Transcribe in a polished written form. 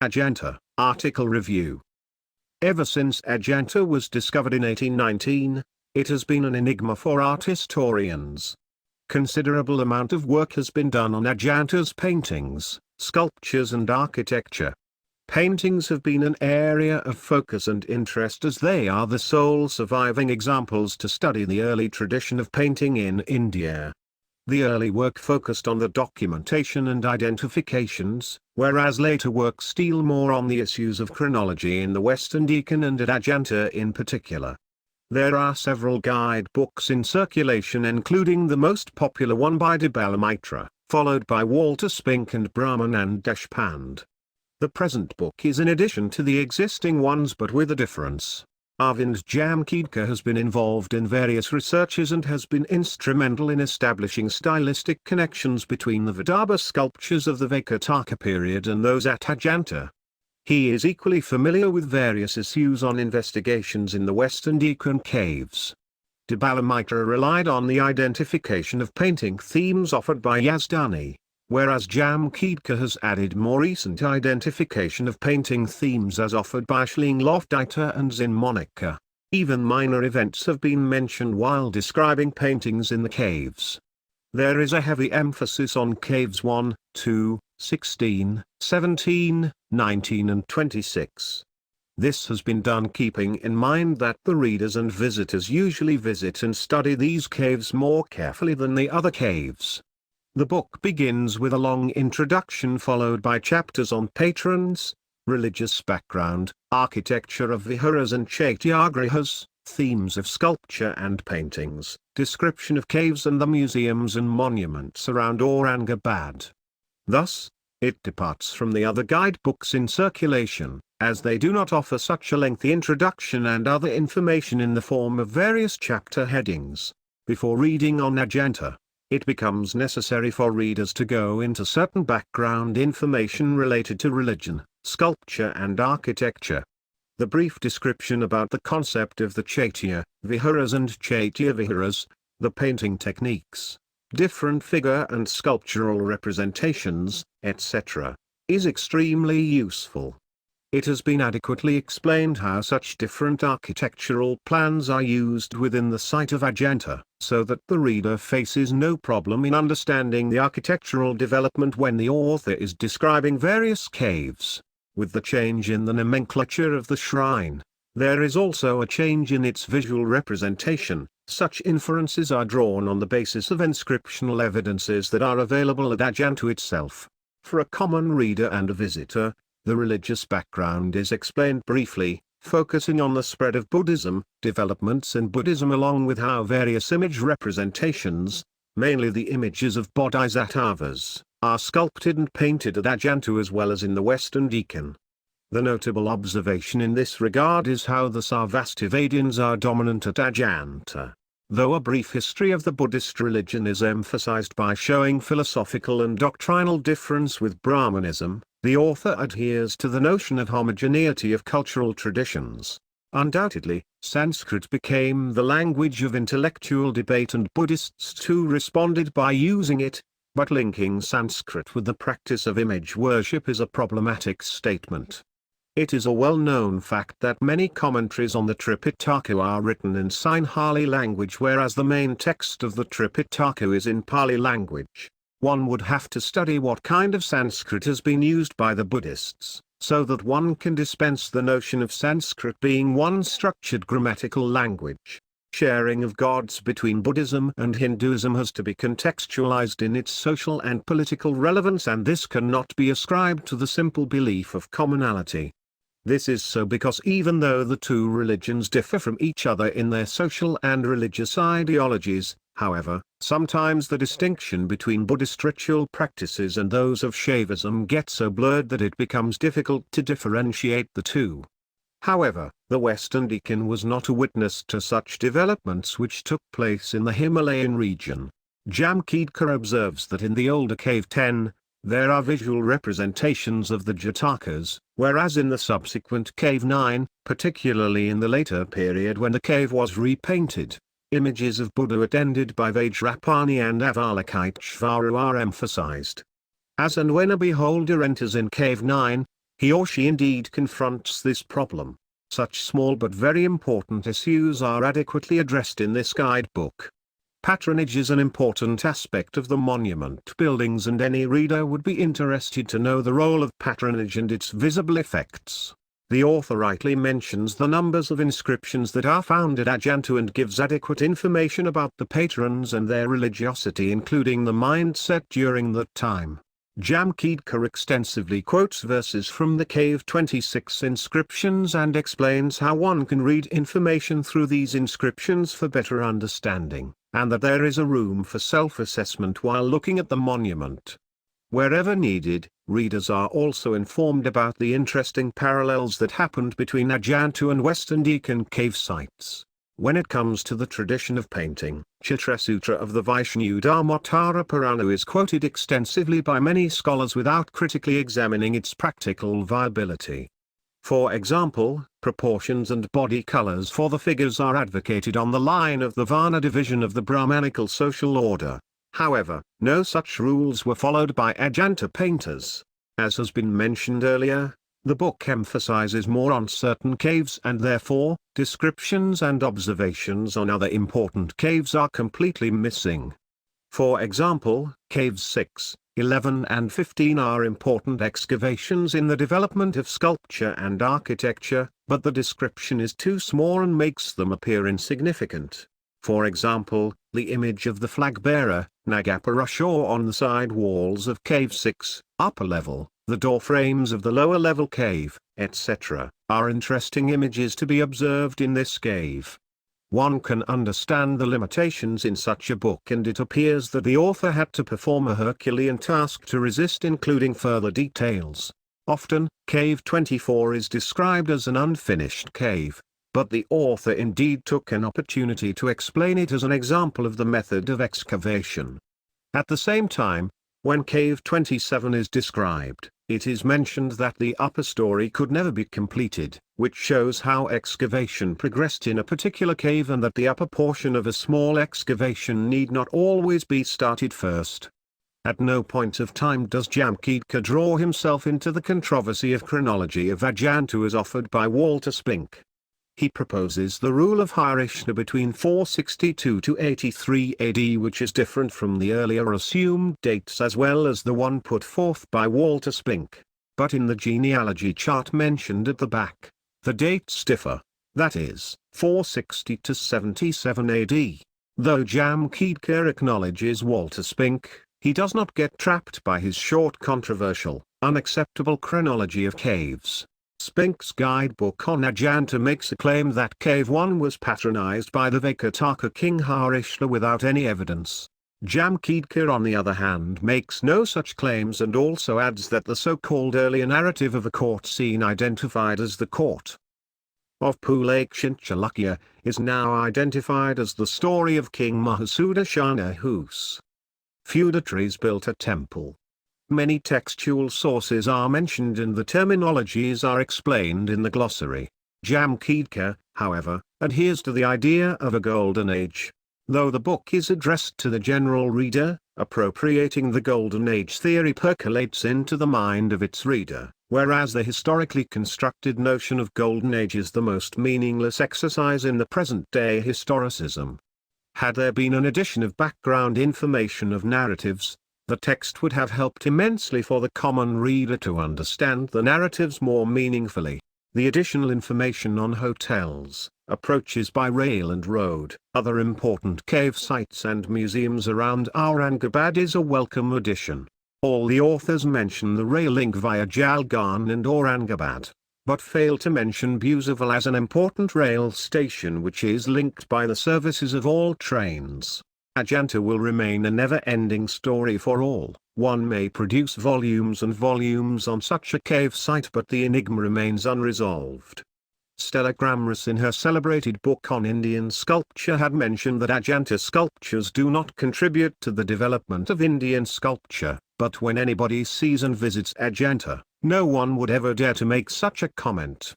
Ajanta, article review. Ever since Ajanta was discovered in 1819, it has been an enigma for art historians. Considerable amount of work has been done on Ajanta's paintings, sculptures and architecture. Paintings have been an area of focus and interest as they are the sole surviving examples to study the early tradition of painting in India. The early work focused on the documentation and identifications, whereas later works deal more on the issues of chronology in the Western Deccan and at Ajanta in particular. There are several guidebooks in circulation, including the most popular one by de Balamitra, followed by Walter Spink and Brahmanand Deshpande. The present book is in addition to the existing ones but with a difference. Arvind Jamkhedkar has been involved in various researches and has been instrumental in establishing stylistic connections between the Vidarbha sculptures of the Vaikataka period and those at Ajanta. He is equally familiar with various issues on investigations in the Western Deccan caves. De Balamitra relied on the identification of painting themes offered by Yazdani, whereas Jamkhedkar has added more recent identification of painting themes as offered by Shlingloftita and Zinmonika. Even minor events have been mentioned while describing paintings in the caves. There is a heavy emphasis on caves 1, 2, 16, 17, 19 and 26. This has been done keeping in mind that the readers and visitors usually visit and study these caves more carefully than the other caves. The book begins with a long introduction followed by chapters on patrons, religious background, architecture of viharas and chaityagrihas, themes of sculpture and paintings, description of caves and the museums and monuments around Aurangabad. Thus, it departs from the other guidebooks in circulation, as they do not offer such a lengthy introduction and other information in the form of various chapter headings. Before reading on Ajanta, it becomes necessary for readers to go into certain background information related to religion, sculpture and architecture. The brief description about the concept of the Chaitya Viharas and Chaitya Viharas, the painting techniques, different figure and sculptural representations, etc., is extremely useful. It has been adequately explained how such different architectural plans are used within the site of Ajanta, so that the reader faces no problem in understanding the architectural development when the author is describing various caves. With the change in the nomenclature of the shrine, there is also a change in its visual representation. Such inferences are drawn on the basis of inscriptional evidences that are available at Ajanta itself. For a common reader and a visitor, the religious background is explained briefly, focusing on the spread of Buddhism, developments in Buddhism along with how various image representations, mainly the images of bodhisattvas, are sculpted and painted at Ajanta as well as in the Western Deccan. The notable observation in this regard is how the Sarvastivadians are dominant at Ajanta. Though a brief history of the Buddhist religion is emphasized by showing philosophical and doctrinal difference with Brahmanism, the author adheres to the notion of homogeneity of cultural traditions. Undoubtedly, Sanskrit became the language of intellectual debate and Buddhists too responded by using it, but linking Sanskrit with the practice of image worship is a problematic statement. It is a well-known fact that many commentaries on the Tripitaka are written in Sinhali language whereas the main text of the Tripitaka is in Pali language. One would have to study what kind of Sanskrit has been used by the Buddhists, so that one can dispense the notion of Sanskrit being one structured grammatical language. Sharing of gods between Buddhism and Hinduism has to be contextualized in its social and political relevance, and this cannot be ascribed to the simple belief of commonality. This is so because even though the two religions differ from each other in their social and religious ideologies, however, sometimes the distinction between Buddhist ritual practices and those of Shaivism gets so blurred that it becomes difficult to differentiate the two. However, the Western Deccan was not a witness to such developments which took place in the Himalayan region. Jamkhedkar observes that in the older Cave 10, there are visual representations of the Jatakas, whereas in the subsequent Cave 9, particularly in the later period when the cave was repainted, images of Buddha attended by Vajrapani and Avalokiteshvara are emphasized. As and when a beholder enters in Cave 9, He or she indeed confronts this problem. Such small but very important issues are adequately addressed in this guidebook. Patronage is an important aspect of the monument buildings, and any reader would be interested to know the role of patronage and its visible effects. The author rightly mentions the numbers of inscriptions that are found at Ajanta and gives adequate information about the patrons and their religiosity, including the mindset during that time. Jamkhedkar extensively quotes verses from the Cave 26 inscriptions and explains how one can read information through these inscriptions for better understanding, and that there is a room for self-assessment while looking at the monument. Wherever needed, readers are also informed about the interesting parallels that happened between Ajanta and Western Deccan cave sites. When it comes to the tradition of painting, Chitrasutra of the Vaishnu Dharmottara Purana is quoted extensively by many scholars without critically examining its practical viability. For example, proportions and body colors for the figures are advocated on the line of the Varna division of the Brahmanical social order. However, no such rules were followed by Ajanta painters. As has been mentioned earlier, the book emphasizes more on certain caves, and therefore, descriptions and observations on other important caves are completely missing. For example, Caves 6, 11 and 15 are important excavations in the development of sculpture and architecture, but the description is too small and makes them appear insignificant. For example, the image of the flag bearer, Nagapurusha, on the side walls of Cave 6, upper level, the door frames of the lower level cave, etc., are interesting images to be observed in this cave. One can understand the limitations in such a book, and it appears that the author had to perform a Herculean task to resist including further details. Often, Cave 24 is described as an unfinished cave, but the author indeed took an opportunity to explain it as an example of the method of excavation. At the same time, when Cave 27 is described, it is mentioned that the upper story could never be completed, which shows how excavation progressed in a particular cave, and that the upper portion of a small excavation need not always be started first. At no point of time does Jamkhedkar draw himself into the controversy of chronology of Ajanta as offered by Walter Spink. He proposes the rule of Harishtha between 462 to 83 AD, which is different from the earlier assumed dates as well as the one put forth by Walter Spink. But in the genealogy chart mentioned at the back, the dates differ, that is, 460 to 77 AD. Though Jamkhedkar acknowledges Walter Spink, he does not get trapped by his short, controversial, unacceptable chronology of caves. Spink's guidebook on Ajanta makes a claim that Cave 1 was patronized by the Vaikataka king Harishtha without any evidence. Jamkhedkar, on the other hand, makes no such claims, and also adds that the so-called earlier narrative of a court scene identified as the court of Pulakshintchalukya is now identified as the story of King Mahasudashana, whose feudatories built a temple. Many textual sources are mentioned and the terminologies are explained in the glossary. Jamkhedkar, however, adheres to the idea of a golden age. Though the book is addressed to the general reader, appropriating the golden age theory percolates into the mind of its reader, whereas the historically constructed notion of golden age is the most meaningless exercise in the present-day historicism. Had there been an addition of background information of narratives, the text would have helped immensely for the common reader to understand the narratives more meaningfully. The additional information on hotels, approaches by rail and road, other important cave sites and museums around Aurangabad is a welcome addition. All the authors mention the rail link via Jalgaon and Aurangabad, but fail to mention Bhusaval as an important rail station which is linked by the services of all trains. Ajanta will remain a never-ending story for all. One may produce volumes and volumes on such a cave site, but the enigma remains unresolved. Stella Gramras in her celebrated book on Indian sculpture had mentioned that Ajanta sculptures do not contribute to the development of Indian sculpture, but when anybody sees and visits Ajanta, no one would ever dare to make such a comment.